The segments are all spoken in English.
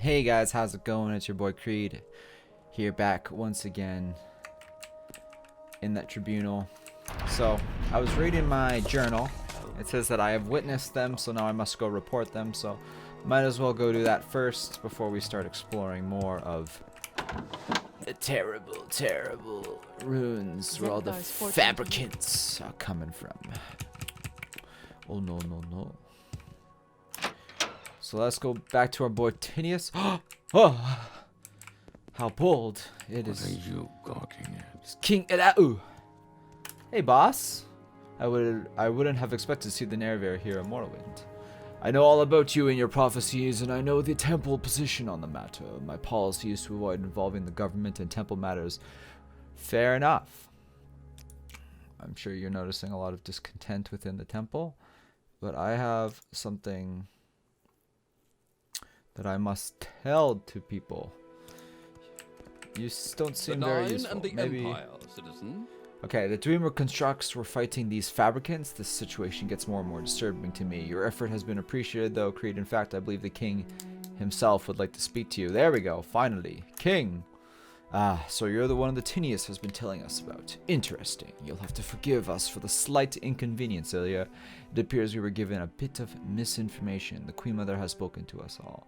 Hey guys, how's it going? It's your boy Creed here, back once again in that tribunal. So I was reading my journal. It says that I have witnessed them, so now I must go report them. So might as well go do that first before we start exploring more of the terrible, terrible ruins where all the fabricants are coming from. Oh no, no, no. So let's go back to our boy Tinius. Oh, how bold it is. What are you gawking at? King Hlaalu. Hey, boss. I wouldn't have expected to see the narrator here in Morrowind. I know all about you and your prophecies, and I know the temple position on the matter. My policy is to avoid involving the government in temple matters. Fair enough. I'm sure you're noticing a lot of discontent within the temple, but I have something that I must tell to people. You don't seem very useful. And the Maybe. Empire, citizen. Okay, the Dreamer constructs were fighting these fabricants. This situation gets more and more disturbing to me. Your effort has been appreciated, though, Creed. In fact, I believe the king himself would like to speak to you. There we go, finally. King. Ah, so you're the one that Tinius has been telling us about. Interesting. You'll have to forgive us for the slight inconvenience, Ilya. It appears we were given a bit of misinformation. The Queen Mother has spoken to us all.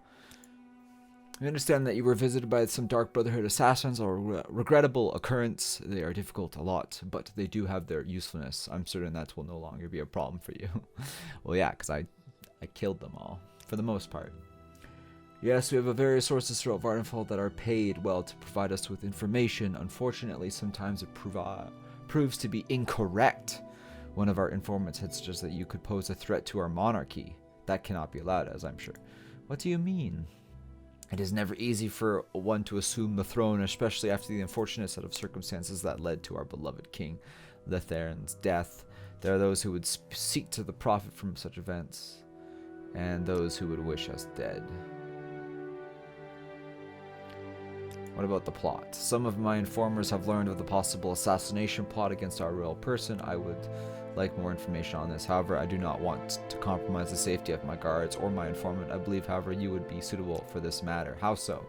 We understand that you were visited by some Dark Brotherhood assassins, a regrettable occurrence. They are difficult a lot, but they do have their usefulness. I'm certain that will no longer be a problem for you. Well, yeah, because I killed them all, for the most part. Yes, we have various sources throughout Vardenfell that are paid well to provide us with information. Unfortunately, sometimes it proves to be incorrect. One of our informants had suggested that you could pose a threat to our monarchy. That cannot be allowed, as I'm sure. What do you mean? It is never easy for one to assume the throne, especially after the unfortunate set of circumstances that led to our beloved King Letharin's death. There are those who would seek to the profit from such events, and those who would wish us dead. What about the plot? Some of my informers have learned of the possible assassination plot against our royal person. I would like more information on this. However, I do not want to compromise the safety of my guards or my informant. I believe, however, you would be suitable for this matter. How so?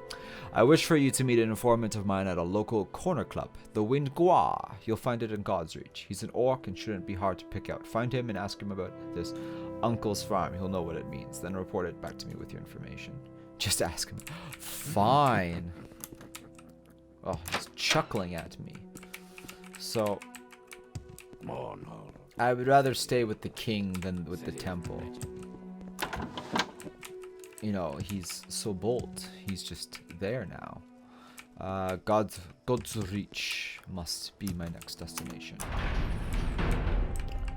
I wish for you to meet an informant of mine at a local corner club, the Wind Gua. You'll find it in God's Reach. He's an orc and shouldn't be hard to pick out. Find him and ask him about this uncle's farm. He'll know what it means. Then report it back to me with your information. Just ask him. Fine. Oh, he's chuckling at me. So I would rather stay with the king than with the temple. You know, he's so bold. He's just there now. God's Reach must be my next destination.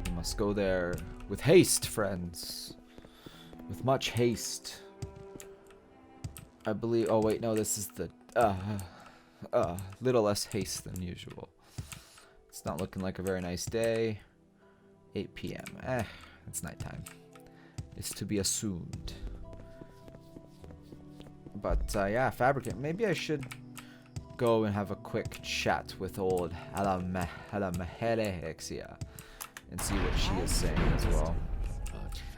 We must go there with haste, friends. With much haste. I believe. Oh wait, no. This is the little less haste than usual. It's not looking like a very nice day. 8 p.m. It's nighttime. It's to be assumed. But yeah, fabricant. Maybe I should go and have a quick chat with old Hlaalu and see what she is saying as well.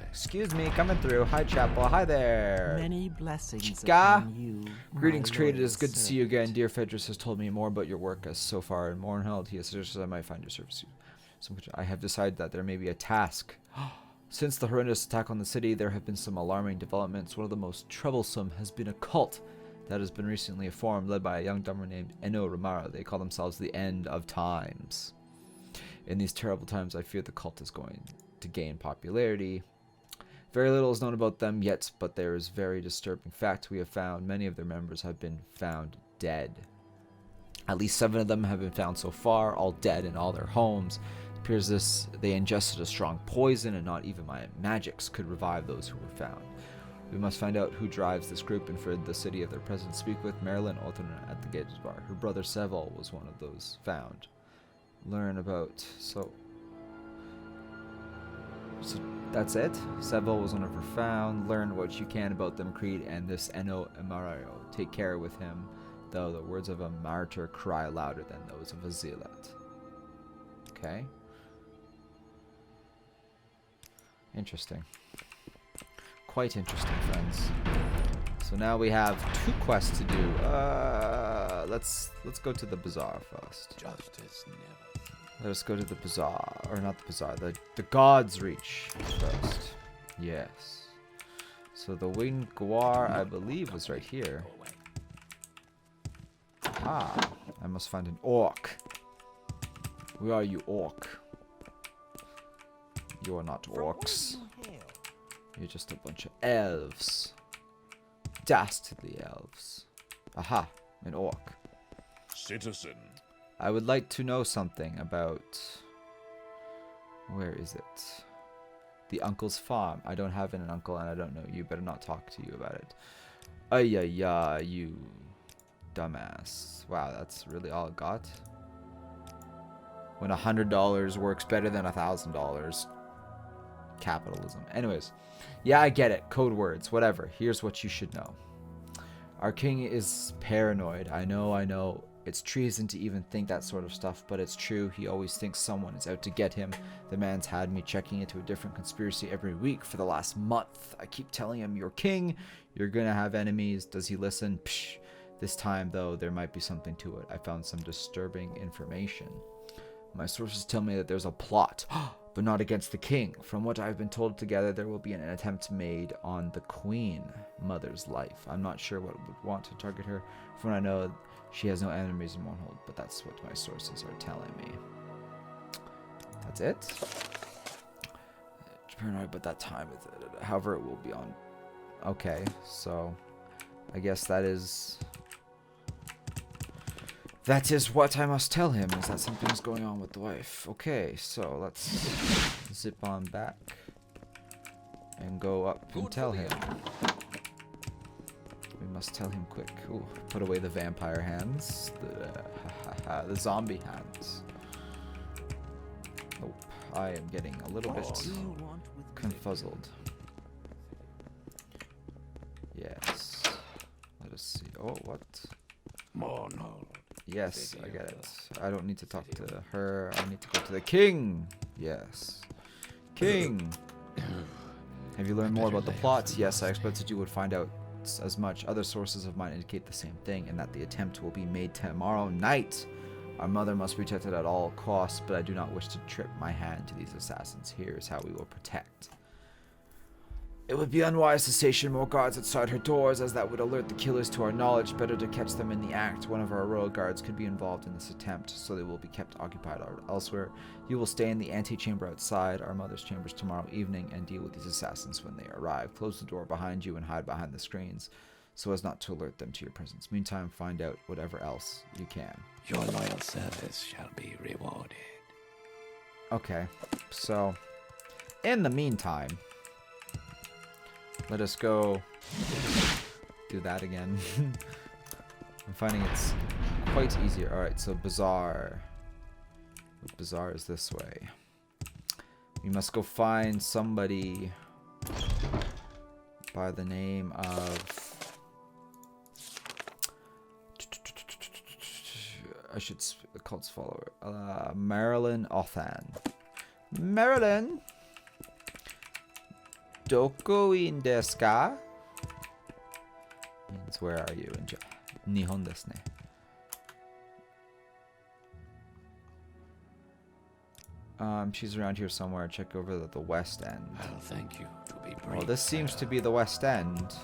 Excuse me, coming through. Hi, Chapel. Hi there. Many blessings Chica. upon you. Greetings, Creed. It is good to see you again. Dear Fedrus has told me more about your work as so far in Mournhold. He has suggested I might find your service. I have decided that there may be a task. Since the horrendous attack on the city, there have been some alarming developments. One of the most troublesome has been a cult that has been recently formed, led by a young dumber named Eno Romara. They call themselves the End of Times. In these terrible times, I fear the cult is going to gain popularity. Very little is known about them yet, but there is very disturbing fact we have found. Many of their members have been found dead. At least 7 of them have been found so far, all dead in all their homes. It appears they ingested a strong poison, and not even my magics could revive those who were found. We must find out who drives this group and for the city of their presence. Speak with Marilyn Othner at the Gators Bar. Her brother Seville was one of those found. Learn about... So that's it. Seville was one of her found. Learn what you can about them, Creed, and this Eno Emarayo. Take care with him, though the words of a martyr cry louder than those of a zealot. Okay. Interesting. Quite interesting, friends. So now we have 2 quests to do. Let's go to the bazaar first. Justice never. Let us go to the bazaar, or not the bazaar, the God's Reach first. Yes. So the winged guar, I believe, was right here. Ah, I must find an orc. Where are you, orc? You are not orcs. You're just a bunch of elves. Dastardly elves. Aha, an orc. Citizen. I would like to know something about... Where is it? The uncle's farm. I don't have an uncle and I don't know you. Better not talk to you about it. Ay, you dumbass. Wow, that's really all it got? When $100 works better than $1,000. Capitalism. Anyways. Yeah, I get it. Code words. Whatever. Here's what you should know. Our king is paranoid. I know. It's treason to even think that sort of stuff, but it's true. He always thinks someone is out to get him. The man's had me checking into a different conspiracy every week for the last month. I keep telling him, you're king. You're gonna have enemies. Does he listen? Psh. This time, though, there might be something to it. I found some disturbing information. My sources tell me that there's a plot, but not against the king. From what I've been told together, there will be an attempt made on the queen mother's life. I'm not sure what would want to target her. From what I know, she has no enemies in Mournhold, but that's what my sources are telling me. That's it? Paranoid, but that time is it. However, it will be on. Okay, so I guess that is what I must tell him, is that something's going on with the wife. Okay, so let's zip on back and go up and tell him. We must tell him quick. Ooh, put away the vampire hands. The zombie hands. Nope, I am getting a little bit confuzzled. Yes. Let us see. Oh, what? Mournhold. Yes, I get it. I don't need to talk to her. I need to go to the king. Yes. King! Have you learned more about the plots? Yes, I expected you would find out as much. Other sources of mine indicate the same thing, and that the attempt will be made tomorrow night. Our mother must be protected at all costs, but I do not wish to trip my hand to these assassins. Here is how we will protect. It would be unwise to station more guards outside her doors, as that would alert the killers to our knowledge. Better to catch them in the act. One of our royal guards could be involved in this attempt, so they will be kept occupied elsewhere. You will stay in the antechamber outside our mother's chambers tomorrow evening and deal with these assassins when they arrive. Close the door behind you and hide behind the screens, so as not to alert them to your presence. Meantime, find out whatever else you can. Your loyal service shall be rewarded. Okay, so in the meantime, let us go do that again. I'm finding it's quite easier. Alright, so Bazaar. Bazaar is this way. We must go find somebody by the name of... I should the cult's follower. Marilyn Othan. Marilyn! Doko in desu ka? Means where are you in Nihon desu ne. She's around here somewhere. Check over at the west end. I'll thank you to be brave. Well, this seems to be the west end.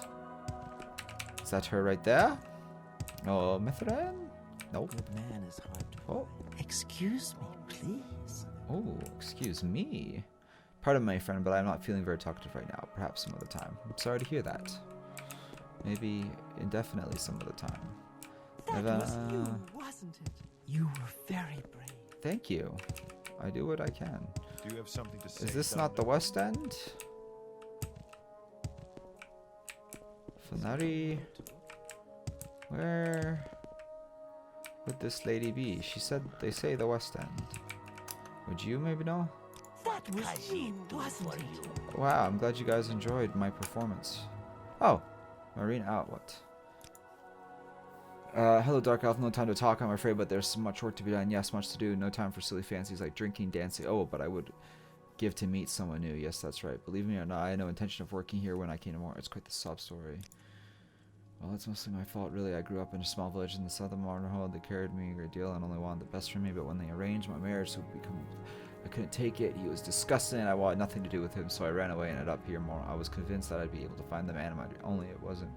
Is that her right there? Oh, Mithran? Nope. Good man is hard to Oh. find. Excuse me, please. Oh, excuse me. Pardon my friend, but I'm not feeling very talkative right now. Perhaps some other time. I'm sorry to hear that. Maybe indefinitely some other time. That was you, wasn't it? You were very brave. Thank you. I do what I can. Do you have something to say? Is this not the west end? Funari? Where would this lady be? She said they say the west end. Would you maybe know? That was you, wasn't it? Wow, I'm glad you guys enjoyed my performance. Oh, Marine out. What? Hello, Dark Elf. No time to talk, I'm afraid, but there's much work to be done. Yes, much to do. No time for silly fancies like drinking, dancing. Oh, but I would give to meet someone new. Yes, that's right. Believe me or not, I had no intention of working here when I came to more. It's quite the sob story. Well, it's mostly my fault, really. I grew up in a small village in the southern Mournhold. They cared me a great deal and only wanted the best for me, but when they arranged my marriage to become... I couldn't take it. He was disgusting, and I wanted nothing to do with him, so I ran away and ended up here more. I was convinced that I'd be able to find the man of my dream. Only it wasn't.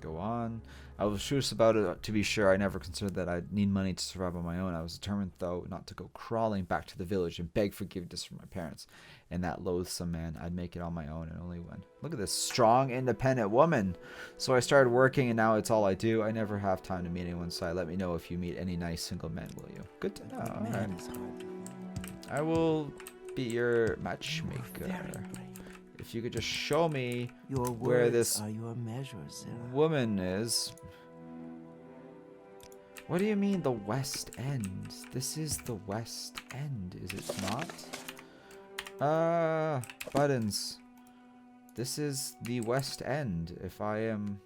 Go on. I was shrewd about it, to be sure. I never considered that I'd need money to survive on my own. I was determined, though, not to go crawling back to the village and beg forgiveness from my parents and that loathsome man. I'd make it on my own, and only when. Look at this strong, independent woman. So I started working, and now it's all I do. I never have time to meet anyone, so let me know if you meet any nice single men, will you? Good to know. All right. I will be your matchmaker. If you could just show me Your where this are your measure, Sarah. woman is. What do you mean the West End? This is the West End, is it not? Buttons. This is the West End, if I am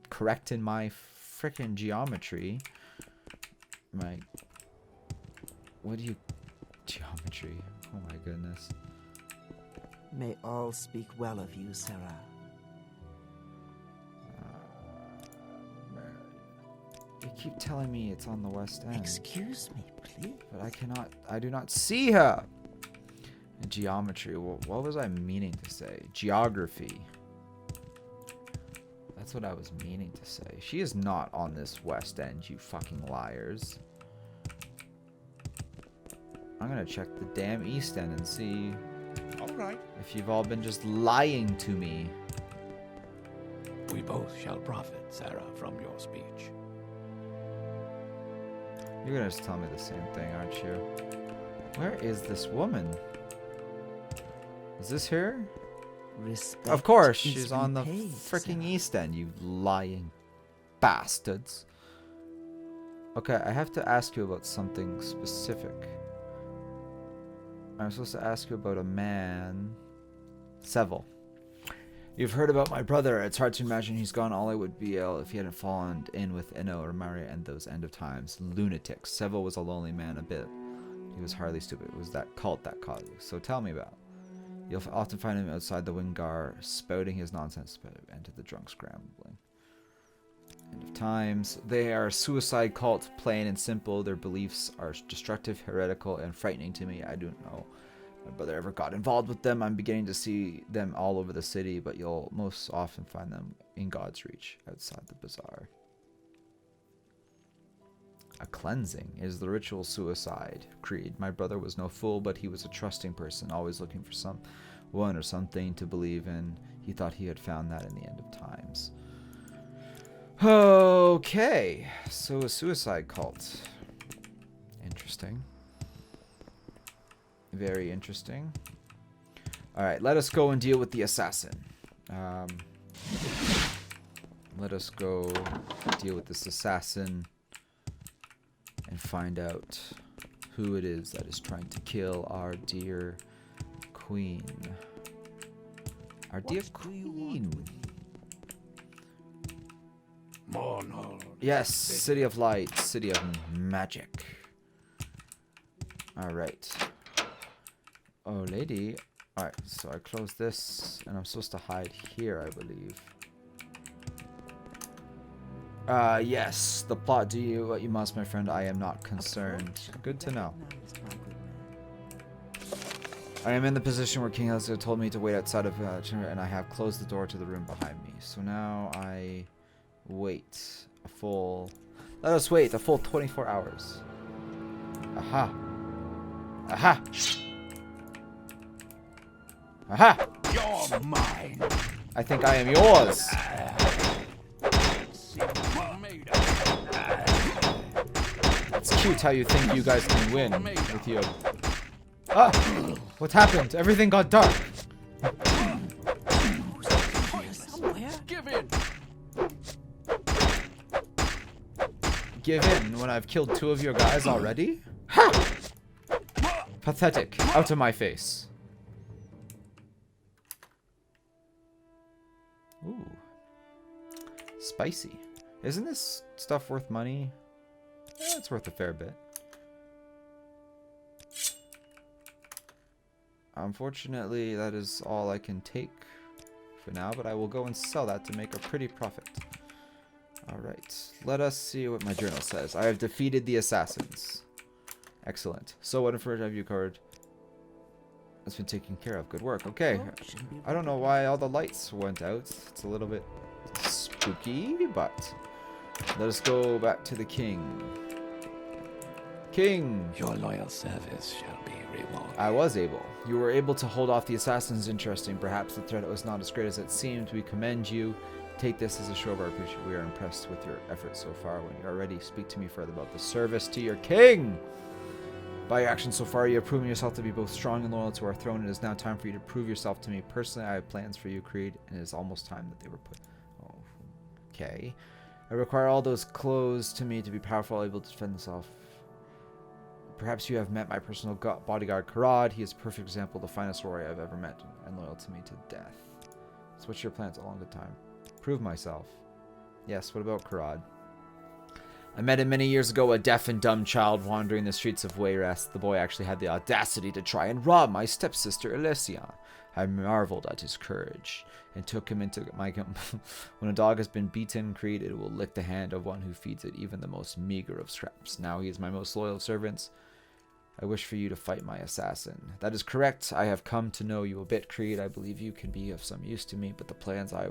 correct in my frickin' geometry. What do you... Geometry. Oh my goodness. May all speak well of you, Sarah. You keep telling me it's on the West End. Excuse me, please. But I do not see her. And geometry, what was I meaning to say? Geography. That's what I was meaning to say. She is not on this West End, you fucking liars. I'm gonna check the damn East End and see if you've all been just lying to me. We both shall profit, Sarah, from your speech. You're gonna just tell me the same thing, aren't you? Where is this woman? Is this her? Respect Of course, is she's on the repaid, freaking Sarah. East End, you lying bastards. Okay, I have to ask you about something specific. I'm supposed to ask you about a man. Seville. You've heard about my brother. It's hard to imagine he's gone all I would be if he hadn't fallen in with Inno or Maria and those end of times. Lunatics. Seville was a lonely man a bit. He was hardly stupid. It was that cult that caught you. So tell me about it. You'll often find him outside the Wingar, spouting his nonsense, and to the drunk scrambling. End of times. They are a suicide cult, plain and simple. Their beliefs are destructive, heretical, and frightening to me. I don't know my brother ever got involved with them. I'm beginning to see them all over the city, but you'll most often find them in God's reach, outside the bazaar. A cleansing is the ritual suicide creed. My brother was no fool, but he was a trusting person, always looking for someone or something to believe in. He thought he had found that in the end of times. Okay, so a suicide cult. Interesting. Very interesting. Alright, let us go and deal with the assassin. Let us go deal with this assassin and find out who it is that is trying to kill our dear queen. Our dear queen. Mournhold. Yes, City of Light, City of Magic. Alright. Oh, lady. Alright, so I close this, and I'm supposed to hide here, I believe. Yes, the plot. Do what you must, my friend. I am not concerned. Good to know. I am in the position where King Hlaalu told me to wait outside of and I have closed the door to the room behind me. So now I wait a full... Let us wait a full 24 hours. Aha. Aha. Aha. You're mine. I think I am yours. It's cute how you think you guys can win with your... Ah! What happened? Everything got dark. Give in. Give in when I've killed 2 of your guys already? Ha! Pathetic. Out of my face. Ooh. Spicy. Isn't this stuff worth money? Yeah, it's worth a fair bit. Unfortunately, that is all I can take for now, but I will go and sell that to make a pretty profit. Alright, let us see what my journal says. I have defeated the assassins. Excellent. So what information have you covered? That's been taken care of. Good work. Okay. I don't know why all the lights went out. It's a little bit spooky, but let us go back to the king. King! Your loyal service shall be rewarded. I was able. You were able to hold off the assassins. Interesting. Perhaps the threat was not as great as it seemed. We commend you. Take this as a show of our appreciation. We are impressed with your efforts so far. When you are ready, speak to me further about the service to your king. By your actions so far, you have proven yourself to be both strong and loyal to our throne. It is now time for you to prove yourself to me. Personally, I have plans for you, Creed, and it is almost time that they were put. Oh, okay. I require all those clothes to me to be powerful, able to defend myself. Perhaps you have met my personal bodyguard, Karad. He is a perfect example of the finest warrior I've ever met, and loyal to me to death. So what's your plans? A long good time. Prove myself. Yes, what about Karad? I met him many years ago, a deaf and dumb child wandering the streets of Wayrest. The boy actually had the audacity to try and rob my stepsister, Elysia. I marveled at his courage and took him into my When a dog has been beaten, Creed, it will lick the hand of one who feeds it even the most meager of scraps. Now he is my most loyal servant. I wish for you to fight my assassin. That is correct. I have come to know you a bit, Creed. I believe you can be of some use to me, but the plans I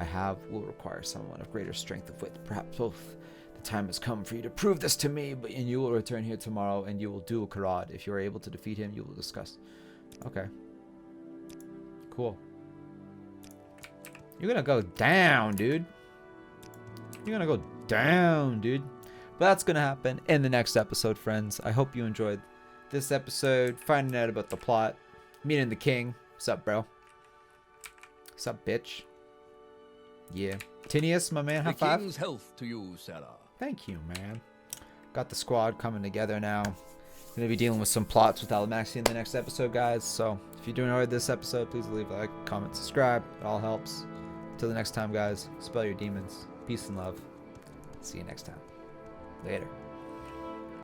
have will require someone of greater strength of wit, perhaps both. The time has come for you to prove this to me, and you will return here tomorrow, and you will duel Karad. If you are able to defeat him, you will discuss. Okay. Cool. You're gonna go down, dude. You're gonna go down, dude. But that's gonna happen in the next episode, friends. I hope you enjoyed this episode, finding out about the plot, meeting the king. What's up, bro? What's up, bitch? Yeah. Tinius, my man, high five. King's health to you, Sarah. Thank you, man. Got the squad coming together now. Gonna be dealing with some plots with Alamaxi in the next episode, guys. So if you do enjoy this episode, please leave a like, comment, subscribe. It all helps. Till the next time, guys. Spell your demons. Peace and love. See you next time. Later.